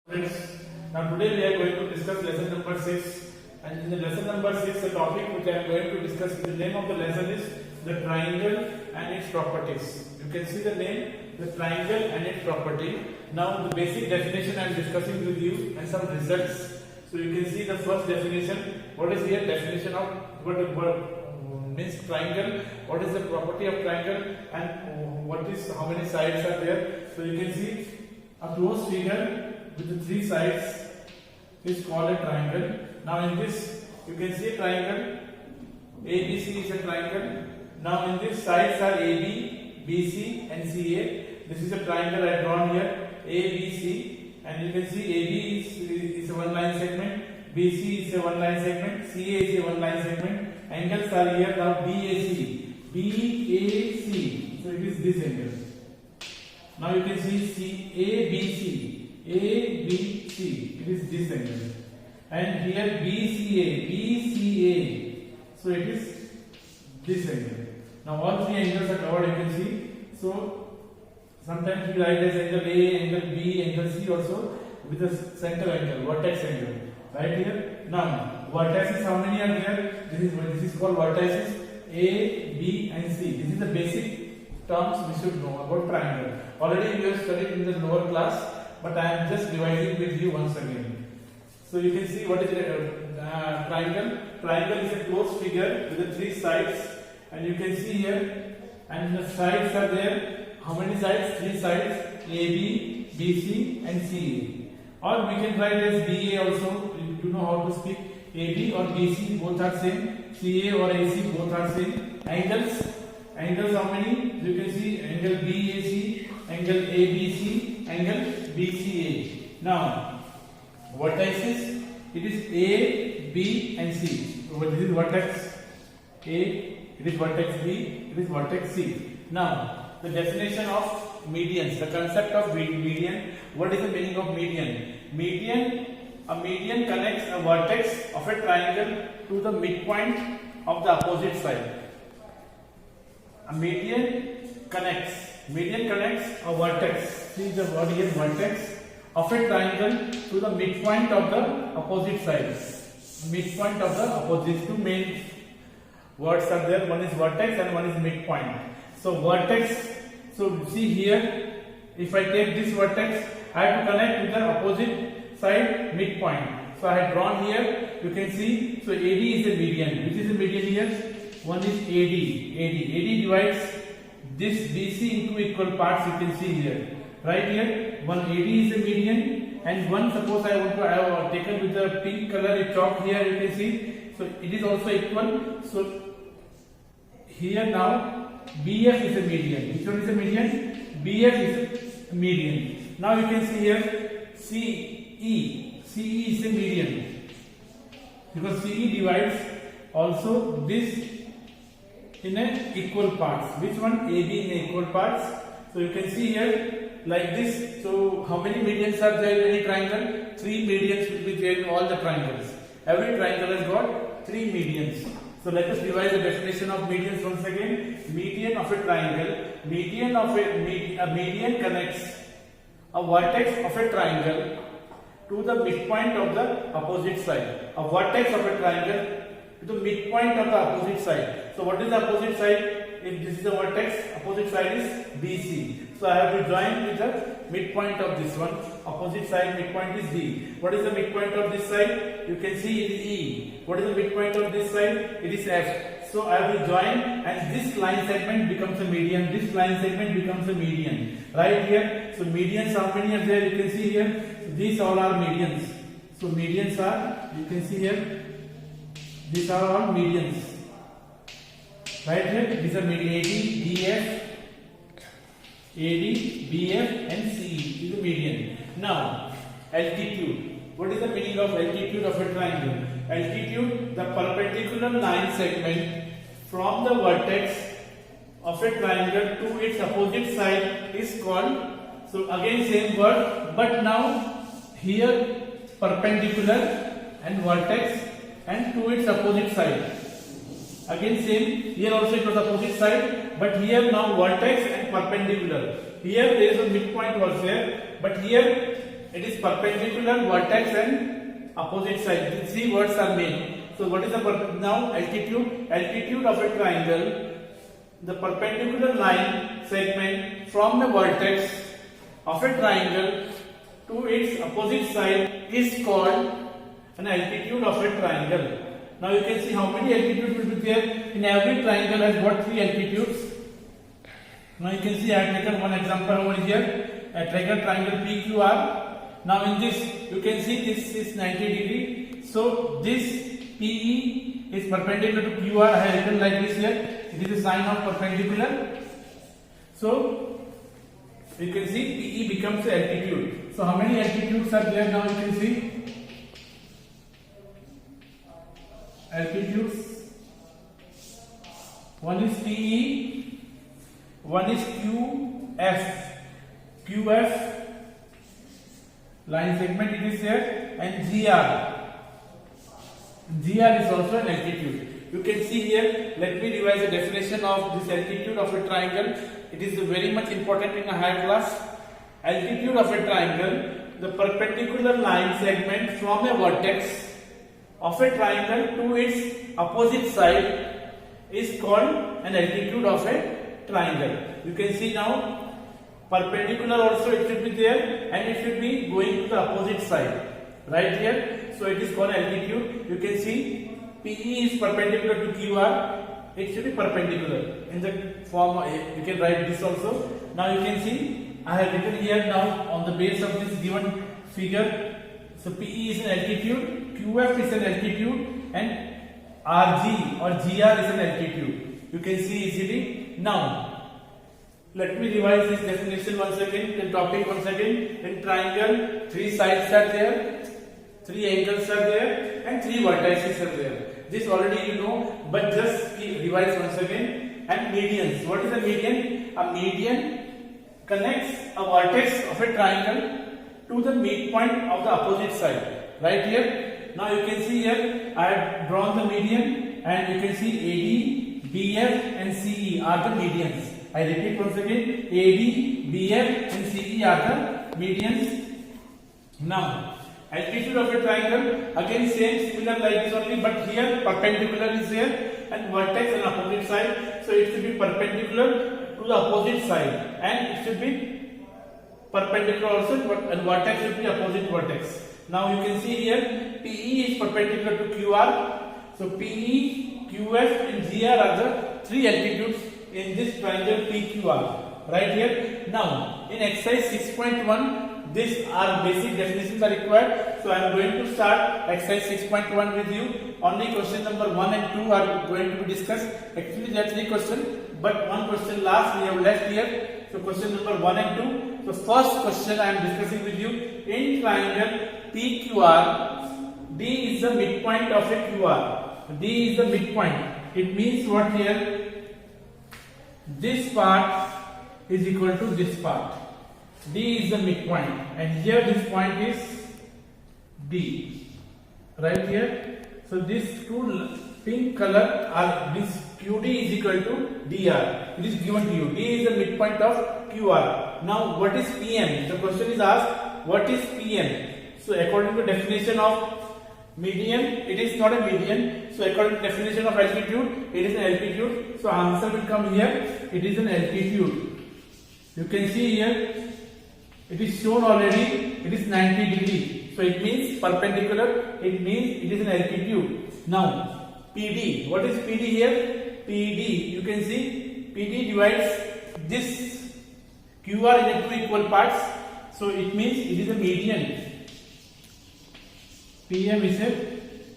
Friends, now today we are going to discuss lesson number 6, and in the lesson number 6 the topic which I am going to discuss, the name of the lesson is the triangle and its properties. You can see the name, the triangle and its property. Now the basic definition I am discussing with you and some results. So you can see the first definition. What is here? Definition of what means triangle, what is the property of triangle, and what is how many sides are there. So you can see a closed figure with the three sides is called a triangle. Now in this you can see a triangle. ABC is a triangle. Now in this sides are AB, BC and CA. This is a triangle I drawn here, ABC, and you can see AB is a one line segment, BC is a one line segment, CA is a one line segment. Angles are here now BAC, BAC. So it is this angle. Now you can see ABC. ABC, it is this angle, and here BCA, so it is this angle. Now all three angles are covered, you can see. So sometimes we write as angle A, angle B, angle C also with the center angle, vertex angle, right here. Now vertices, how many are there? This is called vertices A, B and C. This is the basic terms we should know about triangle. Already we have studied in the lower class, but I am just revising with you once again. So you can see what is a triangle. Triangle is a closed figure with the three sides, and you can see here, and the sides are there. How many sides? Three sides: AB, BC and CA. Or we can write as BA also. You know how to speak. AB or BC both are same. CA or AC both are same. Angles how many? You can see angle BAC, angle ABC, angle BCA. Now vertices, it is A, B and C. So this is vertex A, it is vertex B, it is vertex C. Now the definition of medians, the concept of median. What is the meaning of median? A median connects a vertex of a triangle to the midpoint of the opposite side. A median connects a vertex. See the word here, vertex of a triangle to the midpoint of the opposite sides. Midpoint of the opposite. Two main words are there. One is vertex and one is midpoint. So vertex. So see here, if I take this vertex, I have to connect with the opposite side midpoint. So I have drawn here. You can see. So AD is a median. Which is the median here? One is AD. AD divides this BC into equal parts. You can see here. Right here, one AD is a median, and one, suppose I have taken with the pink color a chalk here. You can see. So it is also equal. So here now BF is a median. Which one is a median? BF is a median. Now you can see here CE. CE is a median because CE divides also this in a equal parts. Which one? AB in a equal parts. So you can see here like this. So how many medians are there in any triangle? Three medians will be there in all the triangles. Every triangle has got three medians. So let us revise the definition of medians once again. Median of a triangle. A median connects a vertex of a triangle to the midpoint of the opposite side. A vertex of a triangle to the midpoint of the opposite side. So what is the opposite side? If this is the vertex, opposite side is BC. So I have to join with the midpoint of this one. Opposite side midpoint is D. What is the midpoint of this side? You can see it is E. What is the midpoint of this side? It is F. So I will join, and this line segment becomes a median. This line segment becomes a median. Right here. So medians, how many are there? You can see here. So these all are medians. So medians are, you can see here, these are all medians. Right here, these are median. AD, BF and CE is a median. Now, altitude. What is the meaning of altitude of a triangle? Altitude, the perpendicular line segment from the vertex of a triangle to its opposite side is called, so again same word, but now here perpendicular and vertex and to its opposite side. Again same, here also it was opposite side, but here now vertex and perpendicular. Here there is a midpoint was there, but here It is perpendicular, vertex and opposite side. These three words are made. So what is the now altitude? Altitude of a triangle. The perpendicular line segment from the vertex of a triangle to its opposite side is called an altitude of a triangle. Now you can see how many altitudes will be there. In every triangle has got three altitudes. Now you can see I have taken one example over here. I taken triangle PQR. Now in this you can see this is 90 degree. So this PE is perpendicular to QR. I have written like this here. It is a sign of perpendicular. So you can see PE becomes the altitude. So how many altitudes are there now? You can see altitudes. One is PE, one is QF. QF line segment it is there, and GR. GR is also an altitude. You can see here, let me revise the definition of this altitude of a triangle. It is very much important in a higher class. Altitude of a triangle, the perpendicular line segment from a vertex of a triangle to its opposite side is called an altitude of a triangle. You can see now, perpendicular also it should be there and it should be going to the opposite side. Right here, so it is called altitude. You can see PE is perpendicular to QR. It should be perpendicular in the form. You can write this also. Now you can see I have written here now on the base of this given figure. So PE is an altitude, QF is an altitude, and RG or GR is an altitude. You can see easily. Now let me revise this definition once again. The topic once again. In triangle, three sides are there. 3 angles are there and 3 vertices are there. This already you know, but just revise once again. And medians. What is a median? A median connects a vertex of a triangle to the midpoint of the opposite side. Right here. Now you can see here I have drawn the median, and you can see AD, BF and CE are the medians. I repeat once again. AD, BF and CE are the medians. Now altitude of a triangle, again same similar like this only, but here perpendicular is there and vertex on opposite side, so it should be perpendicular to the opposite side, and it should be perpendicular also, and vertex should be opposite vertex. Now you can see here PE is perpendicular to QR, so PE, QF and GR are the 3 altitudes in this triangle PQR. Right here. Now in exercise 6.1, these are basic definitions are required. So I am going to start exercise 6.1 with you. Only question number 1 and 2 are going to be discussed. Actually there are 3 questions, but one question last we have left here. So question number 1 and 2. So first question I am discussing with you. In triangle PQR, D is the midpoint of a QR. D is the midpoint. It means what here? This part is equal to this part. D is the midpoint, and here this point is D. Right here. So these two pink color are this QD is equal to DR. It is given to you. D is the midpoint of QR. Now what is PM? The question is asked, what is PM? So according to definition of median, it is not a median. So according to definition of altitude, it is an altitude. So answer will come here. It is an altitude. You can see here. It is shown already, it is 90 degree. So it means perpendicular, it means it is an altitude. Now PD, what is PD here? PD, you can see PD divides this QR into 2 equal parts. So it means it is a median. PM is a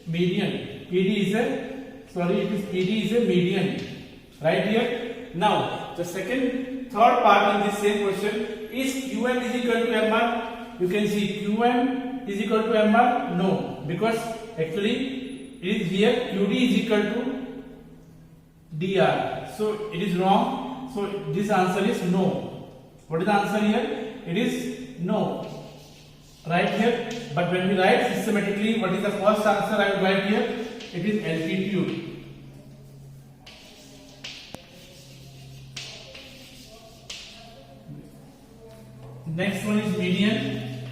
median. PD is a median. Right here. Now the third part in this same question. Is QM is equal to MR? You can see QM is equal to MR? No, because actually it is here QD is equal to DR. So it is wrong. So this answer is no. What is the answer here? It is no. Right here. But when we write systematically, what is the first answer I will write here? It is altitude. Next one is median.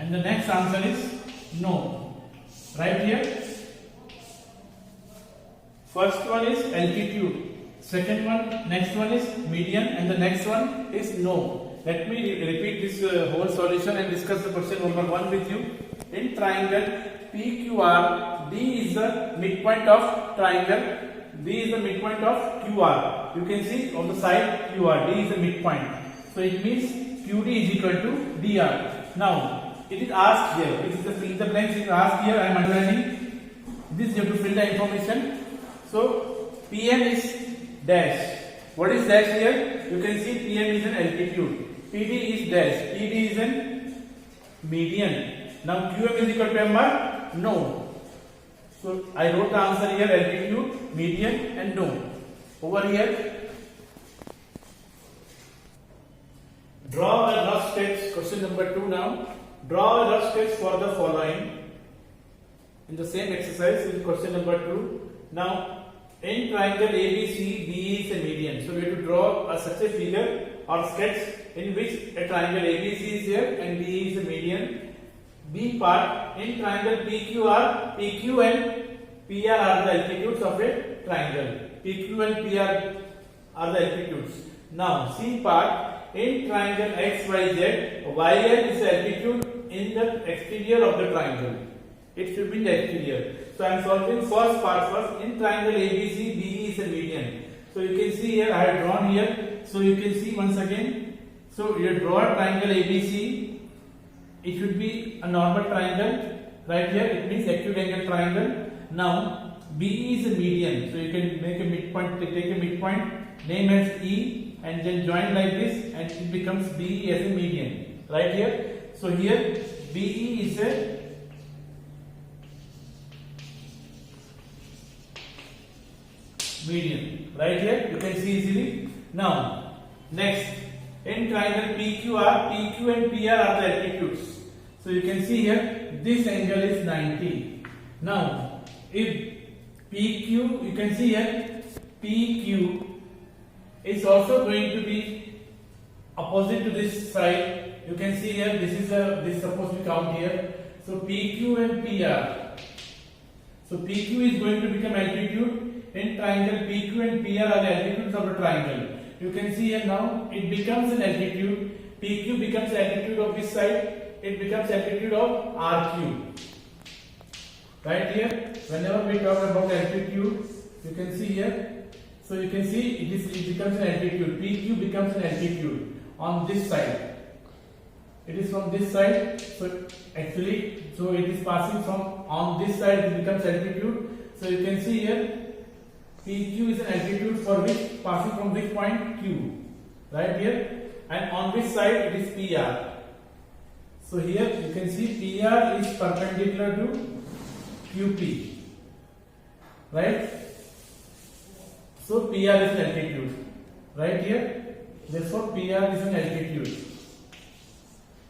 and the next answer is no. Right here. First one is altitude. Second one, next one is median, and the next one is no. Let me repeat this whole solution and discuss the question number 1 with you. In triangle PQR, D is the midpoint of triangle. D is the midpoint of QR. You can see on the side QR, D is the midpoint. So it means QD is equal to DR. Now it is asked here. It is the fill the blanks is asked here. I am underlining this. You have to fill the information. So PM is dash. What is dash here? You can see PM is an altitude. PD is dash. PD is an median. Now QM is equal to MR? No. So I wrote the answer here: altitude, median, and no. Over here, draw a rough sketch. Question number 2 now. Draw a rough sketch for the following. In the same exercise, in question number 2. Now, in triangle ABC, DE is a median. So we have to draw such a figure or sketch in which a triangle ABC is here and DE is a median. B part, in triangle PQR, PQ and PR are the altitudes of a triangle. PQ and PR are the altitudes. Now C part, in triangle XYZ, YL is the altitude in the exterior of the triangle. It should be in the exterior. So I am solving first part first. In triangle ABC, DE is a median. So you can see here, I have drawn here. So you can see once again. So you draw a triangle ABC. It should be a normal triangle. Right here, it means acute angle triangle. Now BE is a median. So you can make a midpoint, take a midpoint, name as E, and then join like this, and it becomes BE as a median. Right here. So here BE is a median. Right here, you can see easily. Now, next, in triangle PQR, PQ and PR are the altitudes. So you can see here, this angle is 90. Now, if PQ, you can see here, PQ is also going to be opposite to this side. You can see here, this suppose we count here. So PQ and PR. So PQ is going to become altitude. In triangle PQ and PR are the altitudes of the triangle. You can see here now it becomes an altitude. PQ becomes altitude of this side. It becomes altitude of RQ. Right here, whenever we talk about altitude, you can see here. So you can see it becomes an altitude. PQ becomes an altitude on this side. It is from this side. So actually, so it is passing from on this side. It becomes altitude. So you can see here. PQ is an altitude for which passing from which point Q, right here, and on which side it is PR. So here you can see PR is perpendicular to QP, right? So PR is an altitude, right here. Therefore PR is an altitude.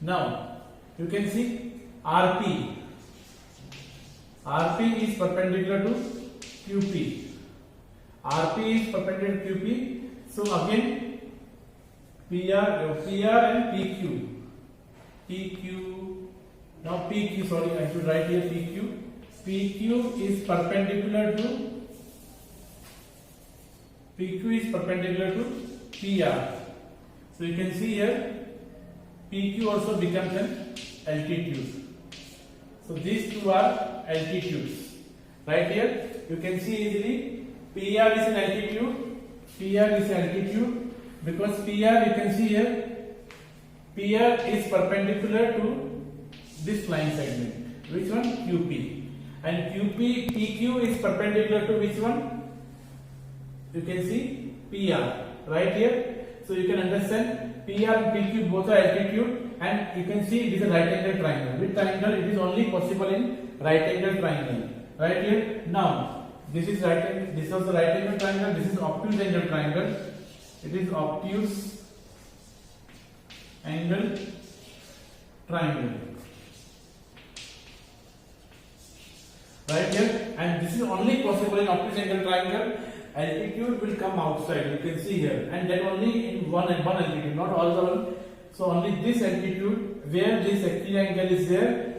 Now you can see RP. RP is perpendicular to QP. RP is perpendicular to QP. So again, PR and PQ. PQ. Now PQ. Sorry, I should write here PQ. PQ is perpendicular to PR. So you can see here, PQ also becomes an altitude. So these two are altitudes. Right here, you can see easily. PR is an altitude. PR is an altitude because PR, you can see here, PR is perpendicular to this line segment. Which one? QP. And PQ is perpendicular to which one? You can see PR. Right here. So you can understand PR and PQ both are altitude, and you can see it is a right angle triangle. With triangle, it is only possible in right angle triangle. Right here. Now, this is right angle. This was the right angle triangle. This is obtuse angle triangle. It is obtuse angle triangle. Right here, and this is only possible in obtuse angle triangle. Altitude will come outside. You can see here, and that only in one altitude, not all the one. So only this altitude where this exterior angle is there,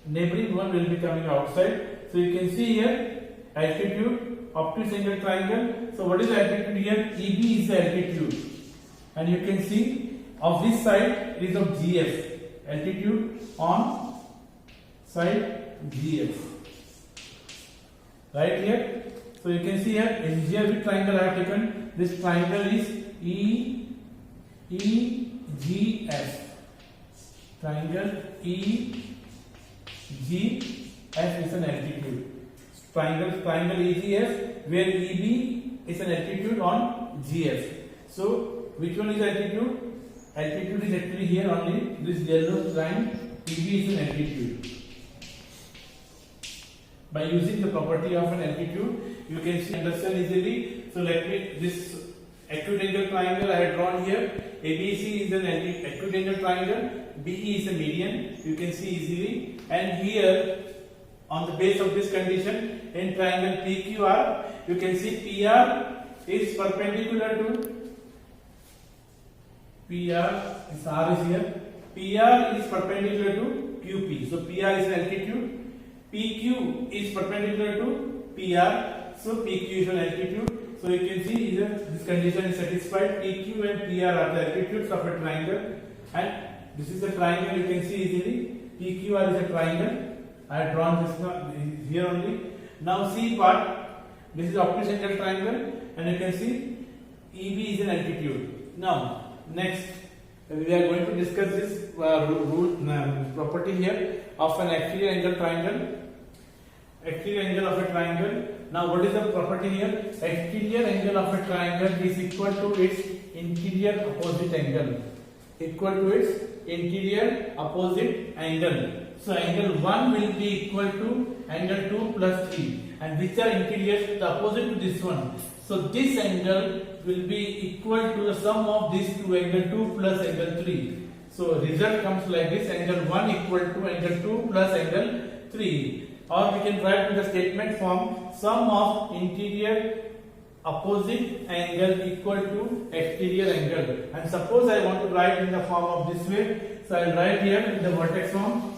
neighboring one will be coming outside. So you can see here altitude, obtuse angle triangle. So what is the altitude here? EB is the altitude, and you can see of this side it is of GF, altitude on side GF, right here. So you can see here in here which triangle I have taken. This triangle is EGF. Triangle EGF is an altitude. Triangle EGF where EB is an altitude on GF. So which one is altitude? Altitude is actually here only. This yellow line EB is an altitude. By using the property of an altitude, you can understand easily. So let me this acute angle triangle I have drawn here. ABC is an acute angle triangle. BE is a median. You can see easily. And here, on the base of this condition, in triangle PQR, you can see PR is perpendicular to PR. This R is here. PR is perpendicular to QP. So PR is an altitude. PQ is perpendicular to PR. So PQ is an altitude. So you can see either this condition is satisfied. PQ and PR are the altitudes of a triangle, and this is a triangle. You can see easily. PQR is a triangle. I have drawn this here only. Now C part. This is obtuse angle triangle, and you can see EB is an altitude. Now next we are going to discuss this property here of an exterior angle triangle. Exterior angle of a triangle. Now what is the property here? Exterior angle of a triangle is equal to its interior opposite angle. Equal to its interior opposite angle. So angle 1 will be equal to angle 2 plus 3. And which are interiors? The opposite to this one. So this angle will be equal to the sum of these two, angle 2 plus angle 3. So result comes like this: angle 1 equal to angle 2 plus angle 3. Or we can write in the statement form, sum of interior opposite angle equal to exterior angle. And suppose I want to write in the form of this way, so I will write here in the vertex form.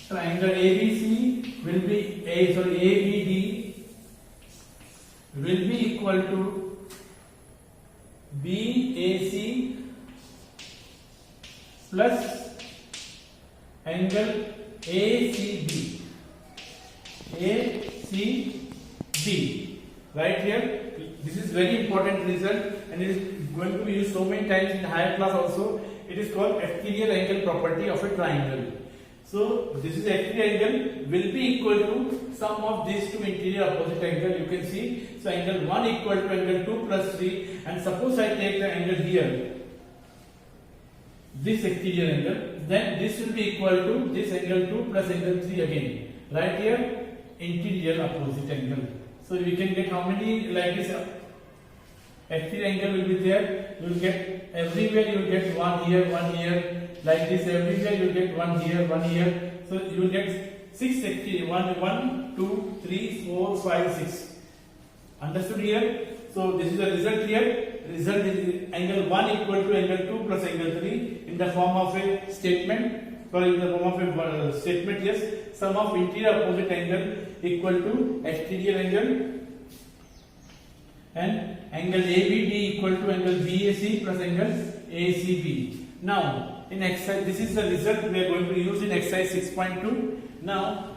Triangle ABC will be ABD will be equal to BAC plus angle ACB. ACB, right here. This is very important result, and it is going to be used so many times in higher class also. It is called exterior angle property of a triangle. So this is exterior angle will be equal to sum of these two interior opposite angle. You can see. So angle 1 equal to angle 2 plus 3, and suppose I take the angle here, this exterior angle, then this will be equal to this angle 2 plus angle 3 again. Right here, interior opposite angle. So we can get how many like this? Exterior angle will be there. You will get everywhere. You will get one here, like this. Everywhere you will get one here. So you will get 6 exterior. 1, 2, 3, 4, 5, 6. Understood here? So this is the result here. Result is angle 1 equal to angle 2 plus angle 3 in the form of a statement. Sorry, in the form of a statement. Yes. Sum of interior opposite angle equal to exterior angle, and angle ABD equal to angle BAC plus angle ACB. Now in exercise, this is the result we are going to use in exercise 6.2. Now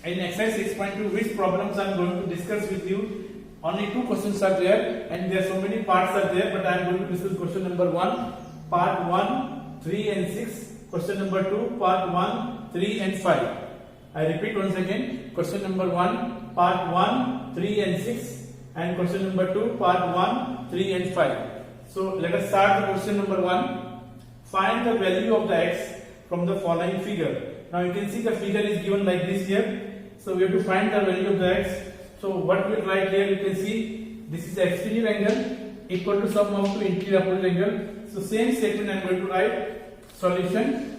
in exercise 6.2, which problems I am going to discuss with you? Only 2 questions are there, and there are so many parts are there, but I am going to discuss question number 1, part 1, 3 and 6, question number 2, part 1, 3 and 5. I repeat once again, question number 1, part 1, 3 and 6, and question number 2, part 1, 3 and 5. So let us start with question number 1. Find the value of the x from the following figure. Now you can see the figure is given like this here. So we have to find the value of the x. So what we write here, you can see this is the exterior angle equal to sum of two interior opposite angle. So same statement I am going to write. Solution.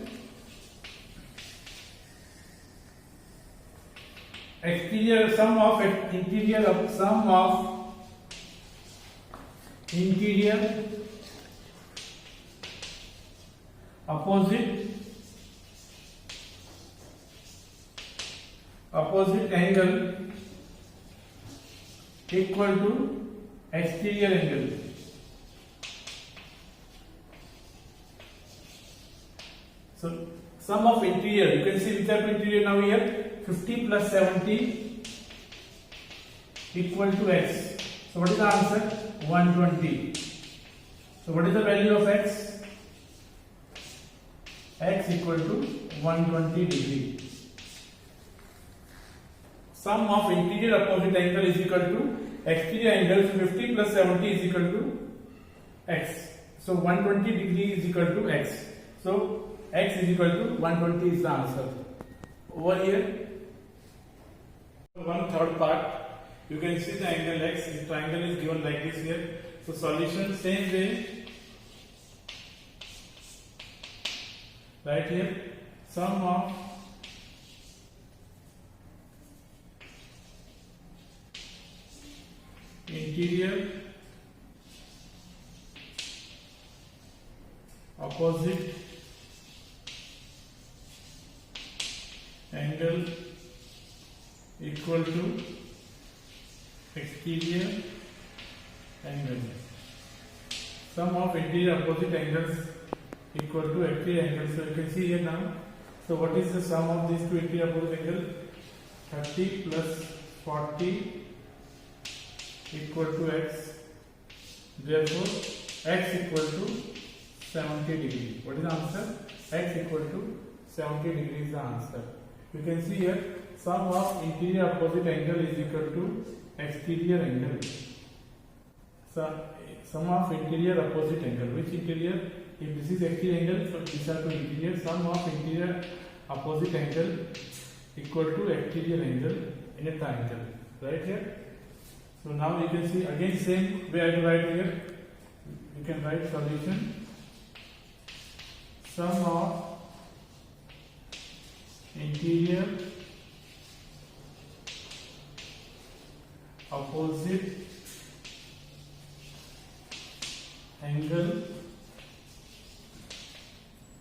Exterior sum of interior opposite opposite angle equal to exterior angle. So sum of interior, you can see which are interior now here. 50 plus 70 equal to x. So what is the answer? 120. So what is the value of x? X equal to 120 degree. Sum of interior opposite angle is equal to exterior angle. So 50 plus 70 is equal to x. So 120 degree is equal to x. So x is equal to 120 is the answer. Over here, one third part, you can see the angle x. The triangle is given like this here. So solution same way. Right here, sum of interior opposite angle equal to exterior angle. Sum of interior opposite angles equal to exterior angle. So you can see here now. So what is the sum of these two interior opposite angle? 30 plus 40 equal to x. Therefore, x equal to 70 degree. What is the answer? X equal to 70 degree is the answer. You can see here, sum of interior opposite angle is equal to exterior angle. So, sum of interior opposite angle. Which interior? If this is exterior angle, so these are two interior. Sum of interior opposite angle equal to exterior angle in a triangle. Right here. So now you can see again same way I will write here. You can write solution. Sum of interior opposite angle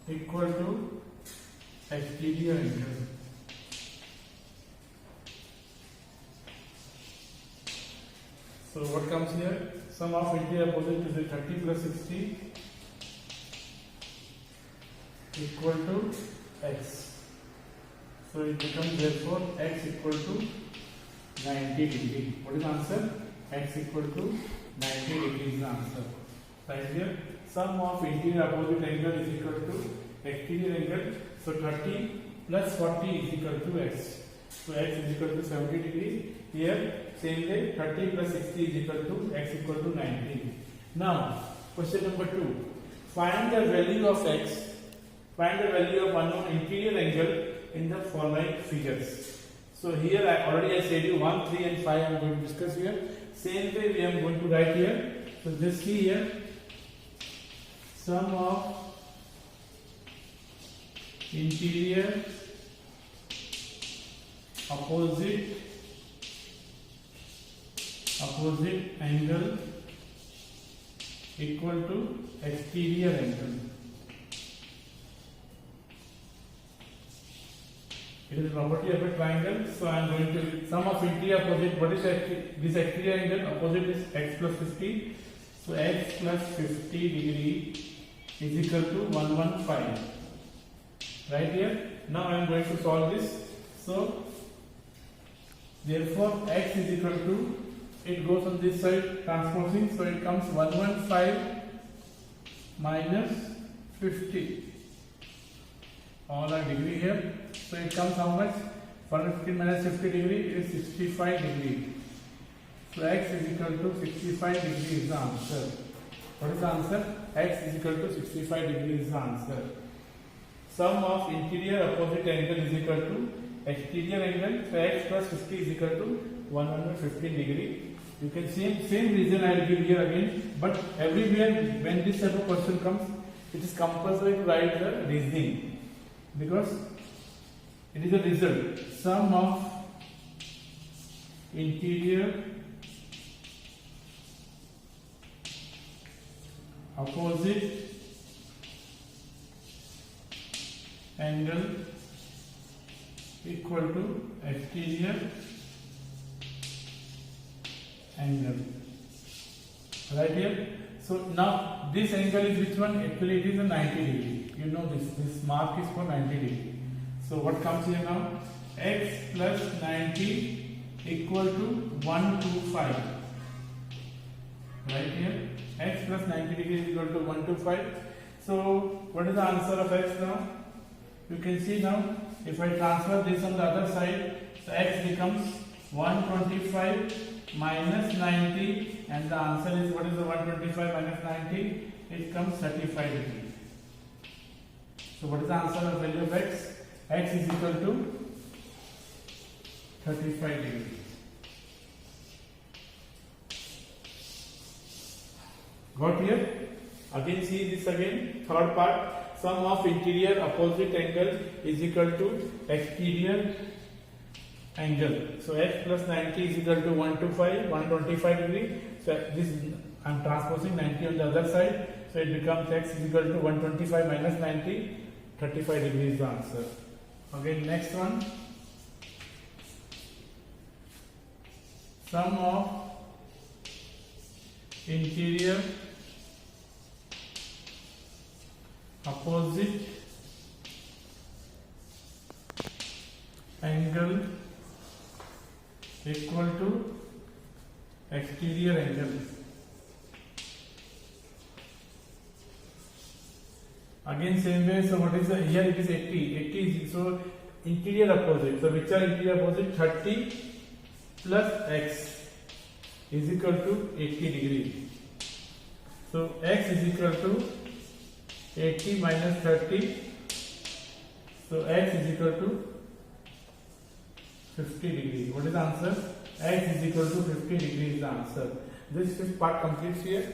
equal to exterior angle. So what comes here? Sum of interior opposite is 30 plus 60 equal to x. So it becomes therefore x equal to 90 degree. What is the answer? X equal to 90 degree is the answer. Right here, sum of interior opposite angle is equal to exterior angle. So 30 plus 40 is equal to x. So x is equal to 70 degree. Here, same way, 30 plus 60 is equal to x equal to 90. Now, question number 2. Find the value of x. Find the value of unknown interior angle in the following figures. So here I said you 1, 3 and 5 I am going to discuss here. Same way we are going to write here. So just see here. Sum of interior opposite angle equal to exterior angle. It is a property of a triangle. So I am going to sum of interior opposite. What is this exterior angle? Opposite is x plus 50. So x plus 50 degree is equal to 115. Right here. Now I am going to solve this. So therefore x is equal to, it goes on this side transposing. So it comes 115 minus 50. All are degree here. So it comes how much? 115 minus 50 degree is 65 degree. So x is equal to 65 degree is the answer. What is the answer? X is equal to 65 degree is the answer. Sum of interior opposite angle is equal to exterior angle. So x plus 50 is equal to 115 degree. You can see same reason I will give here again. But everywhere when this type of question comes, it is compulsory to write the reasoning. Because it is a result. Sum of interior opposite angle equal to exterior angle. Right here. So now this angle is which one? Actually it is a 90 degree. You know this mark is for 90 degree. So what comes here now? X plus 90 equal to 125. Right here. X plus 90 degree is equal to 125. So what is the answer of X now? You can see now, if I transfer this on the other side, so X becomes 125 minus 90, and the answer is, what is the 125 minus 90? It comes 35 degrees. So what is the answer of value of X? X is equal to 35 degrees. Got here? Again see this again, third part. Sum of interior opposite angle is equal to exterior angle. So X plus 90 is equal to 125 degree. So this I am transposing 90 on the other side. So it becomes X is equal to 125 minus 90, 35 degrees is the answer. Again next one. Sum of interior opposite angle equal to exterior angle. Again same way, so what is the, here it is 80 is, so interior opposite, so which are interior opposite? 30 plus X is equal to 80 degree. So X is equal to 80 minus 30, so X is equal to 50 degrees. What is the answer? X is equal to 50 degrees is the answer. This part completes here,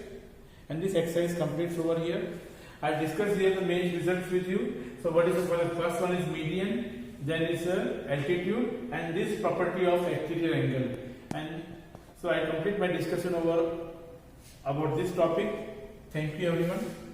and this exercise completes over here. I discussed here the main results with you. So what is the first one is median, then is altitude, and this property of exterior angle. And so I complete my discussion over about this topic. Thank you everyone.